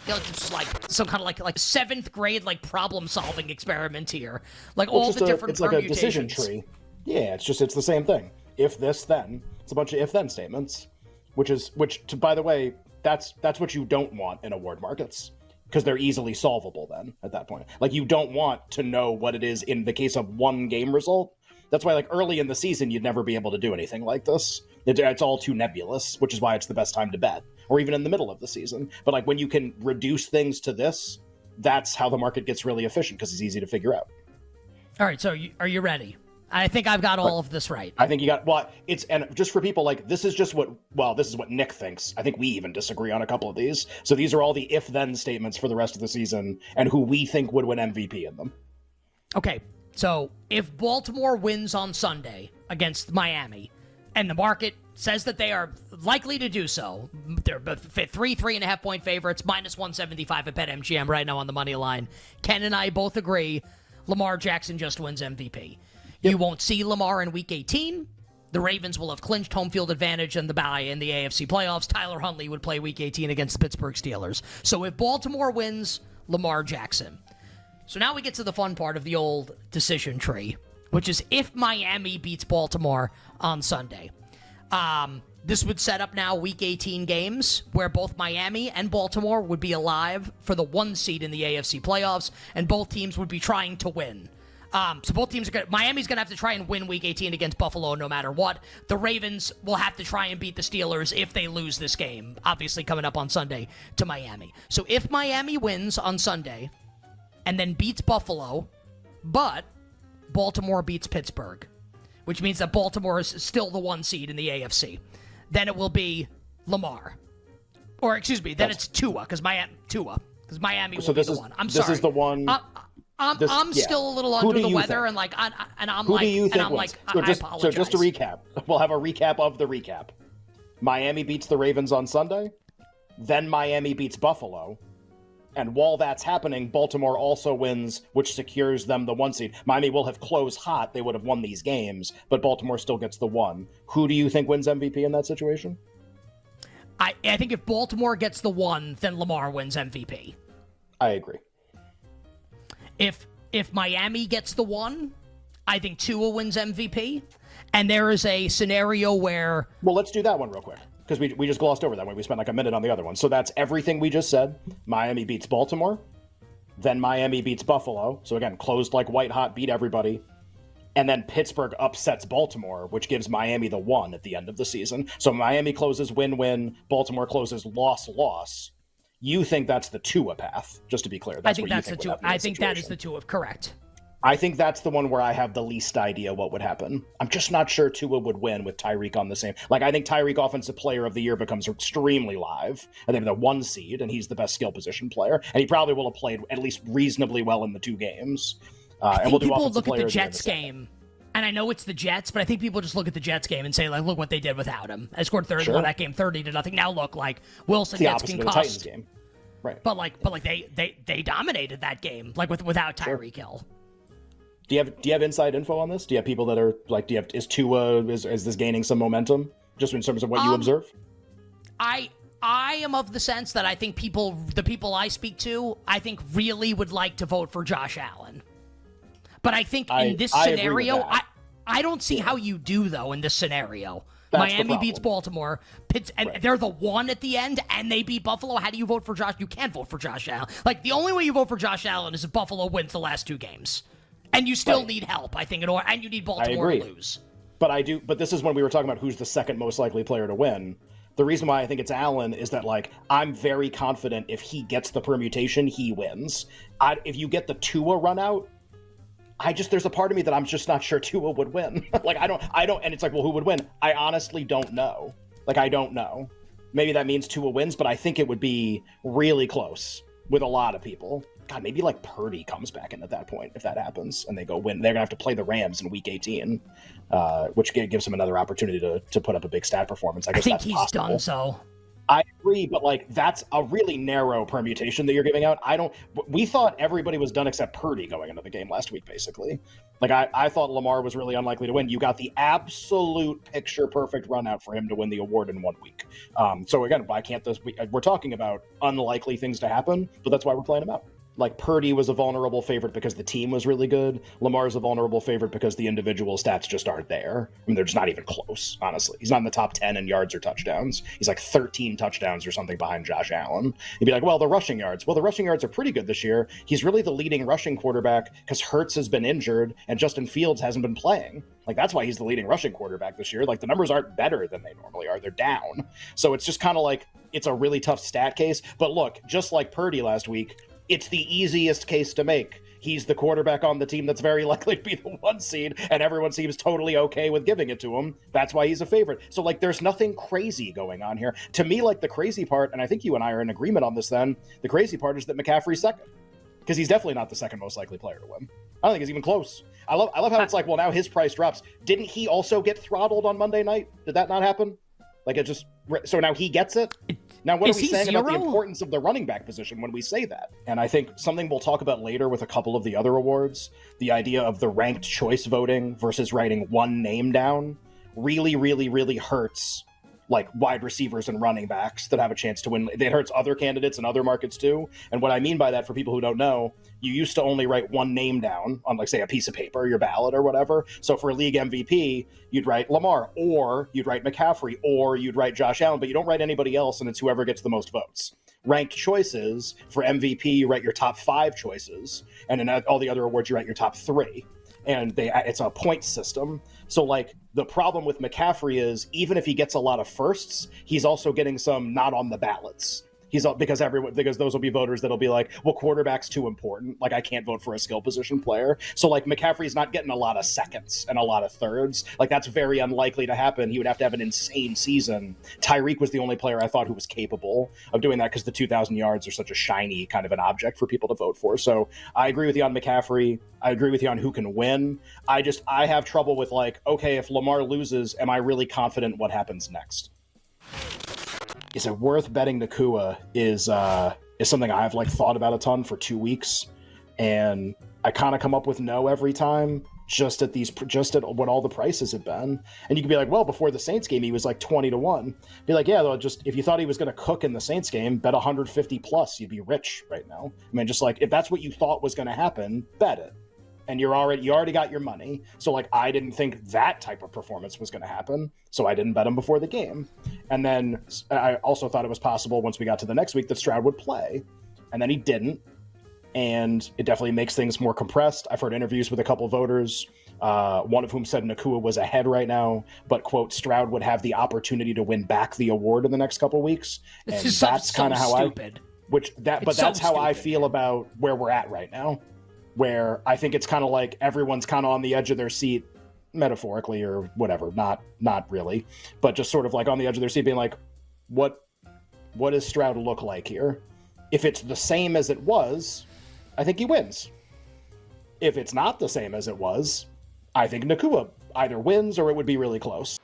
It's like some kind of like seventh grade like problem solving experiment here. Like well, all the different it's like a decision permutations. tree. Yeah, it's the same thing. If this then, it's a bunch of if then statements, by the way, that's what you don't want in award markets, because they're easily solvable then at that point. Like, you don't want to know what it is in the case of one game result. That's why, like, early in the season, you'd never be able to do anything like this. It's all too nebulous, which is why it's the best time to bet, or even in the middle of the season. But, like, when you can reduce things to this, that's how the market gets really efficient, because it's easy to figure out. All right, so are you ready? I think I've got all of this right. I think you got, and just for people, like, this is what Nick thinks. I think we even disagree on a couple of these. So these are all the if-then statements for the rest of the season, and who we think would win MVP in them. Okay, so if Baltimore wins on Sunday against Miami, and the market says that they are likely to do so, they're 3.5 point favorites, minus 175 at BetMGM right now on the money line. Ken and I both agree Lamar Jackson just wins MVP. Yep. You won't see Lamar in Week 18. The Ravens will have clinched home field advantage in the bye in the AFC playoffs. Tyler Huntley would play Week 18 against the Pittsburgh Steelers. So if Baltimore wins, Lamar Jackson. So now we get to the fun part of the old decision tree, which is if Miami beats Baltimore on Sunday. This would set up now Week 18 games where both Miami and Baltimore would be alive for the 1 seed in the AFC playoffs, and both teams would be trying to win. So both teams are Miami's going to have to try and win Week 18 against Buffalo no matter what. The Ravens will have to try and beat the Steelers if they lose this game, obviously coming up on Sunday to Miami. So if Miami wins on Sunday and then beats Buffalo, but Baltimore beats Pittsburgh, which means that Baltimore is still the 1 seed in the AFC, then it will be Lamar. Or, excuse me, then it's Tua, because Miami will be the one. I'm sorry. This is the one... I'm still a little under the weather, and like, who do you think wins? I apologize. So just to recap, we'll have a recap of the recap. Miami beats the Ravens on Sunday, then Miami beats Buffalo, and while that's happening, Baltimore also wins, which secures them the 1 seed. Miami will have closed hot; they would have won these games, but Baltimore still gets the 1. Who do you think wins MVP in that situation? I think if Baltimore gets the 1, then Lamar wins MVP. I agree. If Miami gets the 1, I think Tua wins MVP. And there is a scenario where... Well, let's do that one real quick, because we just glossed over that one. We spent like a minute on the other one. So that's everything we just said. Miami beats Baltimore. Then Miami beats Buffalo. So again, closed like white hot, beat everybody. And then Pittsburgh upsets Baltimore, which gives Miami the 1 at the end of the season. So Miami closes win-win. Baltimore closes loss-loss. You think that's the Tua path, just to be clear. I think that is the Tua, correct. I think that's the one where I have the least idea what would happen. I'm just not sure Tua would win with Tyreek on the same. Like, I think Tyreek Offensive Player of the Year becomes extremely live. I think the 1 seed, and he's the best skill position player. And he probably will have played at least reasonably well in the 2 games. I think people look at the Jets game, and I know it's the Jets, but I think people just look at the Jets game and say, like, look what they did without him. I scored 30 on that game, 30-0. Now look, like, Wilson gets concussed. The Titans game. Right. But they dominated that game, like, without Tyreek Hill. Do you have inside info on this? Do you have people that are like, is Tua, is this gaining some momentum just in terms of what you observe? I am of the sense that I think the people I speak to, I think really would like to vote for Josh Allen. But I think in this scenario, I don't see how you do, though, in this scenario. That's Miami beats Baltimore, they're the 1 at the end, and they beat Buffalo. How do you vote for Josh? You can't vote for Josh Allen. Like, the only way you vote for Josh Allen is if Buffalo wins the last 2 games. And you still need help, I think, and you need Baltimore to lose. But this is when we were talking about who's the second most likely player to win. The reason why I think it's Allen is that, like, I'm very confident if he gets the permutation, he wins. If you get the Tua run out, there's a part of me that I'm just not sure Tua would win. Like, I don't, and it's like, well, who would win? I honestly don't know. Like, I don't know. Maybe that means Tua wins, but I think it would be really close with a lot of people. God, maybe like Purdy comes back in at that point if that happens, and they go win. They're gonna have to play the Rams in Week 18, which gives them another opportunity to put up a big stat performance. I guess think that's he's possible. done so. I agree, but like that's a really narrow permutation that you're giving out. We thought everybody was done except Purdy going into the game last week, basically. Like I thought Lamar was really unlikely to win. You got the absolute picture perfect run out for him to win the award in 1 week. So again, why can't this? We're talking about unlikely things to happen, but that's why we're playing him out. Like Purdy was a vulnerable favorite because the team was really good. Lamar's a vulnerable favorite because the individual stats just aren't there. I mean, they're just not even close, honestly. He's not in the top 10 in yards or touchdowns. He's like 13 touchdowns or something behind Josh Allen. You'd be like, well, the rushing yards. Well, the rushing yards are pretty good this year. He's really the leading rushing quarterback because Hurts has been injured and Justin Fields hasn't been playing. Like, that's why he's the leading rushing quarterback this year. Like, the numbers aren't better than they normally are. They're down. So it's just kind of like, it's a really tough stat case. But look, just like Purdy last week, it's the easiest case to make. He's the quarterback on the team that's very likely to be the 1 seed, and everyone seems totally okay with giving it to him. That's why he's a favorite. So, like, there's nothing crazy going on here. To me, like, the crazy part, and I think you and I are in agreement on this then, the crazy part is that McCaffrey's second. Because he's definitely not the second most likely player to win. I don't think it's even close. I love how it's like, well, now his price drops. Didn't he also get throttled on Monday night? Did that not happen? Like, it just... So now he gets it? Now, what are we saying about the importance of the running back position when we say that? And I think something we'll talk about later with a couple of the other awards, the idea of the ranked choice voting versus writing one name down really, really, really hurts like wide receivers and running backs that have a chance to win. It hurts other candidates in other markets too. And what I mean by that, for people who don't know, you used to only write one name down on, like, say, a piece of paper, your ballot or whatever. So for league MVP, you'd write Lamar, or you'd write McCaffrey, or you'd write Josh Allen, but you don't write anybody else, and it's whoever gets the most votes. Ranked choices, for MVP, you write your top 5 choices, and in all the other awards, you write your top 3. And it's a point system. So, like, the problem with McCaffrey is even if he gets a lot of firsts, he's also getting some not on the ballots. Because those will be voters that'll be like, well, quarterback's too important. Like, I can't vote for a skill position player. So, like, McCaffrey's not getting a lot of seconds and a lot of thirds. Like, that's very unlikely to happen. He would have to have an insane season. Tyreek was the only player I thought who was capable of doing that because the 2,000 yards are such a shiny kind of an object for people to vote for. So I agree with you on McCaffrey. I agree with you on who can win. I have trouble with, like, okay, if Lamar loses, am I really confident what happens next? Is it worth betting Nakua is something I've like thought about a ton for 2 weeks, and I kind of come up with no every time, just at what all the prices have been. And you could be like, well, before the Saints game he was like 20-1. Be like, yeah, though, just if you thought he was going to cook in the Saints game, bet 150 plus, you'd be rich right now. I mean, just like, if that's what you thought was going to happen, bet it. And you already got your money. So, like, I didn't think that type of performance was going to happen, so I didn't bet him before the game. And then I also thought it was possible once we got to the next week that Stroud would play, and then he didn't. And it definitely makes things more compressed. I've heard interviews with a couple voters, one of whom said Nakua was ahead right now, but, quote, Stroud would have the opportunity to win back the award in the next couple weeks. And that's kind of how stupid. That's how I feel about where we're at right now. Where I think it's kind of like everyone's kind of on the edge of their seat, metaphorically or whatever, not really, but just sort of like on the edge of their seat being like, what does Stroud look like here? If it's the same as it was, I think he wins. If it's not the same as it was, I think Nakua either wins or it would be really close.